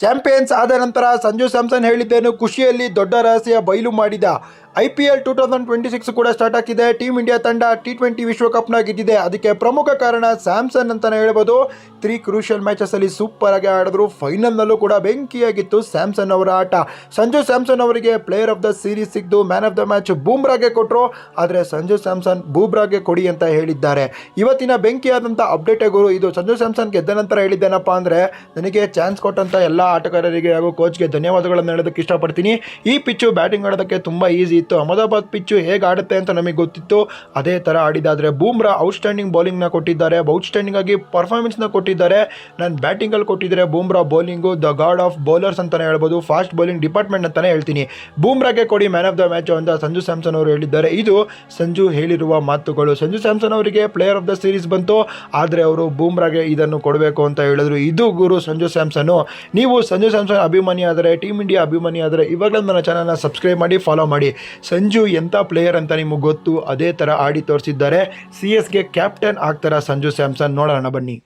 Champions ಆದ ನಂತರ ಸಂಜು ಸ್ಯಾಮ್ಸನ್ ಹೇಳಿದ್ದೇನು, ಖುಷಿಯಲ್ಲಿ ದೊಡ್ಡ ರಹಸ್ಯ ಬಯಲು ಮಾಡಿದ. IPL 2026 ಕೂಡ ಸ್ಟಾರ್ಟ್ ಆಗ್ತಿದೆ. ಟೀಮ್ ಇಂಡಿಯಾ ತಂಡ T20 ವಿಶ್ವಕಪ್ನ ಗೆದ್ದಿದೆ. ಅದಕ್ಕೆ ಪ್ರಮುಖ ಕಾರಣ ಸ್ಯಾಮ್ಸನ್ ಅಂತಾನೆ ಹೇಳ್ಬೋದು. 3 ಕ್ರೂಷಿಯಲ್ ಮ್ಯಾಚಸ್ ಅಲ್ಲಿ ಸೂಪರ್ ಆಗಿ ಆಡಿದ್ರು. ಫೈನಲ್ನಲ್ಲೂ ಕೂಡ ಬೆಂಕಿಯಾಗಿತ್ತು ಸ್ಯಾಮ್ಸನ್ ಅವರ ಆಟ. ಸಂಜು ಸ್ಯಾಮ್ಸನ್ ಅವರಿಗೆ ಪ್ಲೇಯರ್ ಆಫ್ ದ ಸೀರೀಸ್ ಸಿಕ್ತು. ಮ್ಯಾನ್ ಆಫ್ ದ ಮ್ಯಾಚ್ ಬೂಮ್ರಾಗೆ ಕೊಟ್ಟರು. ಆದರೆ ಸಂಜು ಸ್ಯಾಮ್ಸನ್ ಬೂಮ್ರಾಗೆ ಕೊಡಿ ಅಂತ ಹೇಳಿದ್ದಾರೆ. ಇವತ್ತಿನ ಬೆಂಕಿಯಾದಂಥ ಅಪ್ಡೇಟೇ ಗುರು ಇದು. ಸಂಜು ಸ್ಯಾಮ್ಸನ್ ಗೆದ್ದ ನಂತರ ಹೇಳಿದ್ದೇನಪ್ಪ ಅಂದರೆ, ನನಗೆ ಚಾನ್ಸ್ ಕೊಟ್ಟಂಥ ಎಲ್ಲ ಆಟಗಾರರಿಗೆ ಹಾಗೂ ಕೋಚ್ಗೆ ಧನ್ಯವಾದಗಳನ್ನು ಹೇಳೋದಕ್ಕೆ ಇಷ್ಟಪಡ್ತೀನಿ. ಈ ಪಿಚ್ಚು ಬ್ಯಾಟಿಂಗ್ ಆಡೋದಕ್ಕೆ ತುಂಬ ಈಸಿ ಇತ್ತು. ಅಹಮದಾಬಾದ್ ಪಿಚ್ಚು ಹೇಗೆ ಆಡುತ್ತೆ ಅಂತ ನಮಗೆ ಗೊತ್ತಿತ್ತು. ಅದೇ ಥರ ಆಡಿದಾದರೆ ಬೂಮ್ರಾ ಔಟ್ಸ್ಟ್ಯಾಂಡಿಂಗ್ ಬೌಲಿಂಗ್ನ ಕೊಟ್ಟಿದ್ದಾರೆ. ಔಟ್ಸ್ಟ್ಯಾಂಡಿಂಗ್ ಆಗಿ ಪರ್ಫಾರ್ಮೆನ್ಸ್ನ ಕೊಟ್ಟಿದ್ದಾರೆ. ನಾನು ಬ್ಯಾಟಿಂಗಲ್ಲಿ ಕೊಟ್ಟಿದ್ದಾರೆ Bumrah bowling the god of bowlers ಅಂತಲೇ ಹೇಳ್ಬೋದು. ಫಾಸ್ಟ್ ಬೌಲಿಂಗ್ ಡಿಪಾರ್ಟ್ಮೆಂಟ್ ಅಂತಲೇ ಹೇಳ್ತೀನಿ. ಬೂಮ್ರಾಗೆ ಕೊಡಿ ಮ್ಯಾನ್ ಆಫ್ ದ ಮ್ಯಾಚ್ ಅಂತ ಸಂಜು ಸ್ಯಾಮ್ಸನ್ ಅವರು ಹೇಳಿದ್ದಾರೆ. ಇದು ಸಂಜು ಹೇಳಿರುವ ಮಾತುಗಳು. ಸಂಜು ಸ್ಯಾಮ್ಸನ್ ಅವರಿಗೆ ಪ್ಲೇಯರ್ ಆಫ್ ದ ಸೀರೀಸ್ ಬಂತು, ಆದರೆ ಅವರು ಬೂಮ್ರಾಗೆ ಇದನ್ನು ಕೊಡಬೇಕು ಅಂತ ಹೇಳಿದ್ರು. ಇದು ಗುರು ಸಂಜು ಸ್ಯಾಮ್ಸನ್ನು. ನೀವು ಸಂಜು ಸ್ಯಾಮ್ಸನ್ ಅಭಿಮಾನಿ ಆದರೆ, ಟೀಮ್ ಇಂಡಿಯಾ ಅಭಿಮಾನಿ ಆದರೆ ಇವಾಗಲೇ ನನ್ನ ಚಾನಲ್ನ ಸಬ್ಸ್ಕ್ರೈಬ್ ಮಾಡಿ, ಫಾಲೋ ಮಾಡಿ. ಸಂಜು ಎಂಥ ಪ್ಲೇಯರ್ ಅಂತ ನಿಮಗೆ ಗೊತ್ತು. ಅದೇ ಥರ ಆಡಿ ತೋರಿಸಿದ್ದಾರೆ. CSಗೆ ಕ್ಯಾಪ್ಟನ್ ಆಗ್ತಾರ ಸಂಜು ಸ್ಯಾಮ್ಸನ್. ನೋಡೋಣ ಬನ್ನಿ.